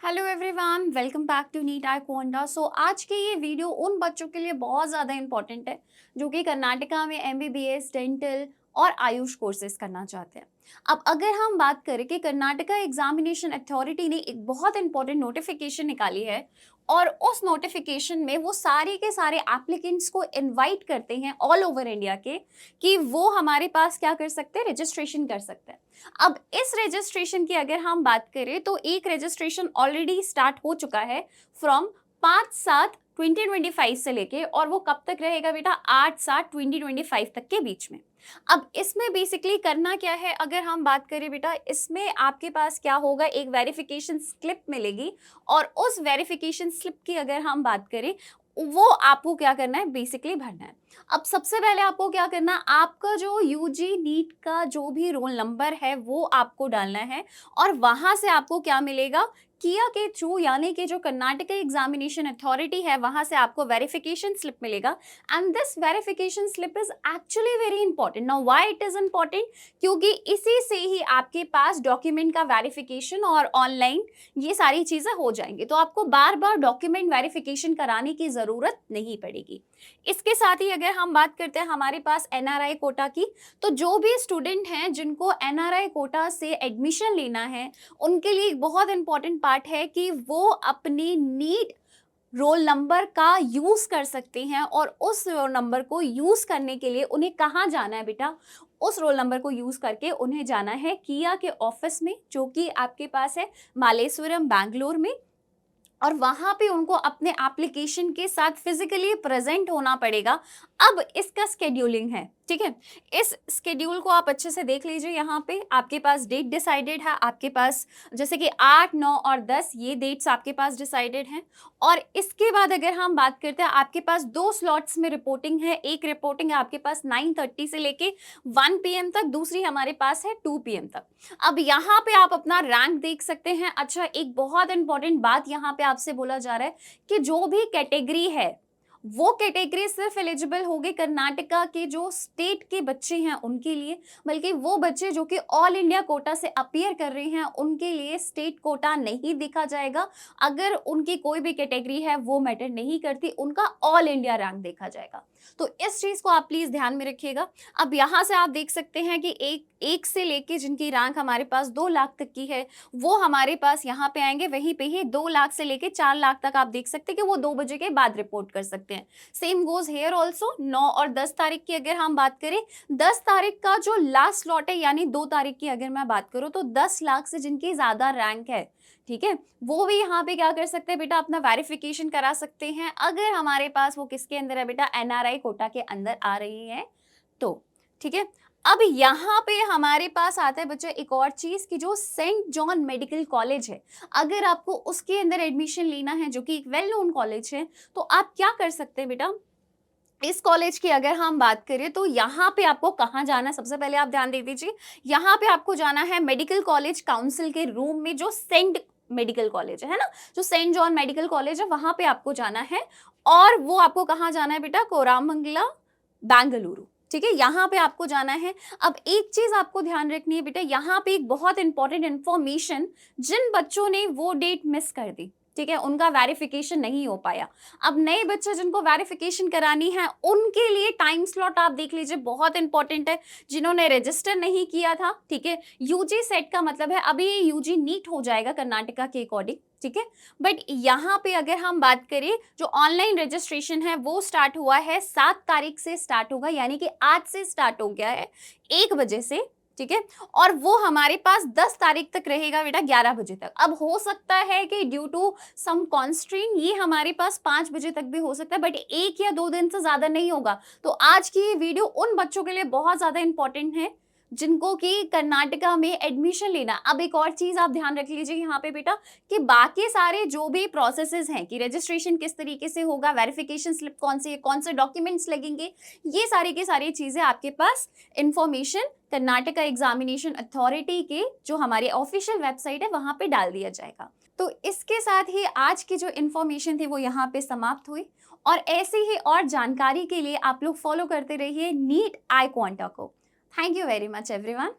Hello everyone, welcome back to NEET आई कोंडा। आज के ये वीडियो उन बच्चों के लिए बहुत ज़्यादा इंपॉर्टेंट है जो कि कर्नाटका में एमबीबीएस, डेंटल और आयुष कोर्सेज करना चाहते हैं। अब अगर हम बात करें कि कर्नाटका एग्जामिनेशन अथॉरिटी ने एक बहुत इंपॉर्टेंट नोटिफिकेशन निकाली है और उस नोटिफिकेशन में वो सारे के सारे एप्लीकेंट्स को इनवाइट करते हैं ऑल ओवर इंडिया के कि वो हमारे पास क्या कर सकते हैं, रजिस्ट्रेशन कर सकते हैं। अब इस रजिस्ट्रेशन की अगर हम बात करें तो एक रजिस्ट्रेशन ऑलरेडी स्टार्ट हो चुका है फ्रॉम 5/7/2025 से लेके, और वो कब तक रहेगा बेटा, 8/7/2025 तक के बीच में। अब इसमें बेसिकली करना क्या है, अगर हम बात करें बेटा, इसमें आपके पास क्या होगा, एक वेरिफिकेशन स्लिप मिलेगी और उस वेरिफिकेशन स्लिप की अगर हम बात करें वो आपको क्या करना है, बेसिकली भरना है। अब सबसे पहले आपको क्या करना है, आपका जो यूजी नीट का जो भी रोल नंबर है वो आपको डालना है और वहां से आपको क्या मिलेगा, किया के थ्रू, यानी कि जो कर्नाटका एग्जामिनेशन अथॉरिटी है वहां से आपको वेरिफिकेशन स्लिप मिलेगा। And this verification slip is actually very important. Now why it is important, क्योंकि इसी से ही आपके पास डॉक्यूमेंट का वेरिफिकेशन और ऑनलाइन ये सारी चीजें हो जाएंगी, तो आपको बार बार डॉक्यूमेंट वेरिफिकेशन कराने की जरूरत नहीं पड़ेगी। इसके साथ ही अगर हम बात करते हैं हमारे पास एनआरआई कोटा की, तो जो भी स्टूडेंट हैं जिनको एनआरआई कोटा से एडमिशन लेना है उनके लिए एक बहुत इंपॉर्टेंट पार्ट है कि वो अपनी नीट रोल नंबर का यूज कर सकते हैं। और उस रोल नंबर को यूज करने के लिए उन्हें कहाँ जाना है बेटा, उस रोल नंबर को यूज करके उन्हें जाना है किया के ऑफिस में, जो कि आपके पास है मालेश्वरम, बैंगलोर में। और वहां पे उनको अपने एप्लीकेशन के साथ फिजिकली प्रेजेंट होना पड़ेगा। अब इसका स्केड्यूलिंग है, ठीक है। इस स्केड्यूल को आप अच्छे से देख लीजिए। यहाँ पे आपके पास डेट डिसाइडेड है, आपके पास जैसे कि 8, 9 और 10 ये डेट्स आपके पास डिसाइडेड हैं। और इसके बाद अगर हम बात करते हैं, आपके पास 2 स्लॉट्स में रिपोर्टिंग है। एक रिपोर्टिंग है आपके पास 9:30 से लेके 1 PM तक, दूसरी हमारे पास है 2 PM तक। अब यहाँ पे आप अपना रैंक देख सकते हैं। अच्छा, एक बहुत इंपॉर्टेंट बात यहाँ पे आपसे बोला जा रहा है कि जो भी कैटेगरी है वो कैटेगरी सिर्फ एलिजिबल होगी कर्नाटका के जो स्टेट के बच्चे हैं उनके लिए, बल्कि वो बच्चे जो कि ऑल इंडिया कोटा से अपीयर कर रहे हैं उनके लिए स्टेट कोटा नहीं देखा जाएगा। अगर उनकी कोई भी कैटेगरी है वो मैटर नहीं करती, उनका ऑल इंडिया रैंक देखा जाएगा। तो इस चीज को आप प्लीज ध्यान में रखिएगा। अब यहाँ से आप देख सकते हैं कि एक से लेके जिनकी रैंक हमारे पास 2 लाख तक की है वो हमारे पास यहाँ पे आएंगे। वहीं पे ही 2 लाख से लेके 4 लाख तक आप देख सकते हैं कि वो 2 बजे के बाद रिपोर्ट कर सकते हैं। Same goes here also. 9 और 10 तारीख की अगर हम बात करें, 10 तारीख का जो लास्ट स्लॉट है, यानी 2 तारीख की अगर मैं बात करूं, तो 10 लाख से जिनकी ज्यादा रैंक है, ठीक है, वो भी यहाँ पे क्या कर सकते हैं बेटा, अपना वेरिफिकेशन करा सकते हैं। अगर हमारे पास वो किसके अंदर है बेटा, एनआरआई कोटा के अंदर आ रही है तो, ठीक है। अब यहाँ पे हमारे पास आता है बच्चा एक और चीज कि जो सेंट जॉन मेडिकल कॉलेज है, अगर आपको उसके अंदर एडमिशन लेना है जो कि एक वेल नोन कॉलेज है, तो आप क्या कर सकते हैं बेटा, इस कॉलेज की अगर हम बात करें तो यहाँ पे आपको कहाँ जाना है, सबसे पहले आप ध्यान दे दीजिए। यहाँ पे आपको जाना है मेडिकल कॉलेज काउंसिल के रूम में, जो सेंट मेडिकल कॉलेज है ना, जो सेंट जॉन मेडिकल कॉलेज है वहां पे आपको जाना है। और वो आपको कहाँ जाना है बेटा, कोरामंगला, बेंगलुरु, ठीक है, यहाँ पे आपको जाना है। अब एक चीज आपको ध्यान रखनी है बेटा, यहाँ पे एक बहुत इंपॉर्टेंट इंफॉर्मेशन, जिन बच्चों ने वो डेट मिस कर दी, ठीक है, उनका वेरिफिकेशन नहीं हो पाया, अब नए बच्चे जिनको वेरिफिकेशन करानी है उनके लिए टाइम स्लॉट आप देख लीजिए, बहुत इंपॉर्टेंट है। जिन्होंने रजिस्टर नहीं किया था, ठीक है, यूजी सेट का मतलब है अभी ये यूजी नीट हो जाएगा कर्नाटका के अकॉर्डिंग, ठीक है। बट यहाँ पे अगर हम बात करें, जो ऑनलाइन रजिस्ट्रेशन है वो स्टार्ट हुआ है 7 तारीख से स्टार्ट होगा, यानी कि आज से स्टार्ट हो गया है 1 बजे से, ठीक है। और वो हमारे पास 10 तारीख तक रहेगा बेटा 11 बजे तक। अब हो सकता है कि ड्यू टू सम कॉन्स्ट्रेंट ये हमारे पास 5 बजे तक भी हो सकता है, बट 1 या 2 दिन से ज्यादा नहीं होगा। तो आज की ये वीडियो उन बच्चों के लिए बहुत ज्यादा इंपॉर्टेंट है जिनको कि कर्नाटका में एडमिशन लेना। अब एक और चीज आप ध्यान रख लीजिए यहाँ पे बेटा, कि बाकी सारे जो भी प्रोसेसेस हैं कि रजिस्ट्रेशन किस तरीके से होगा, वेरिफिकेशन स्लिप कौन से डॉक्यूमेंट्स लगेंगे, ये सारी की सारी चीजें आपके पास इंफॉर्मेशन कर्नाटका एग्जामिनेशन अथॉरिटी के जो हमारी ऑफिशियल वेबसाइट है वहां पे डाल दिया जाएगा। तो इसके साथ ही आज की जो इन्फॉर्मेशन थी वो यहाँ पे समाप्त हुई। और ऐसी ही और जानकारी के लिए आप लोग फॉलो करते रहिए नीट आई क्वांटा को। Thank you very much everyone.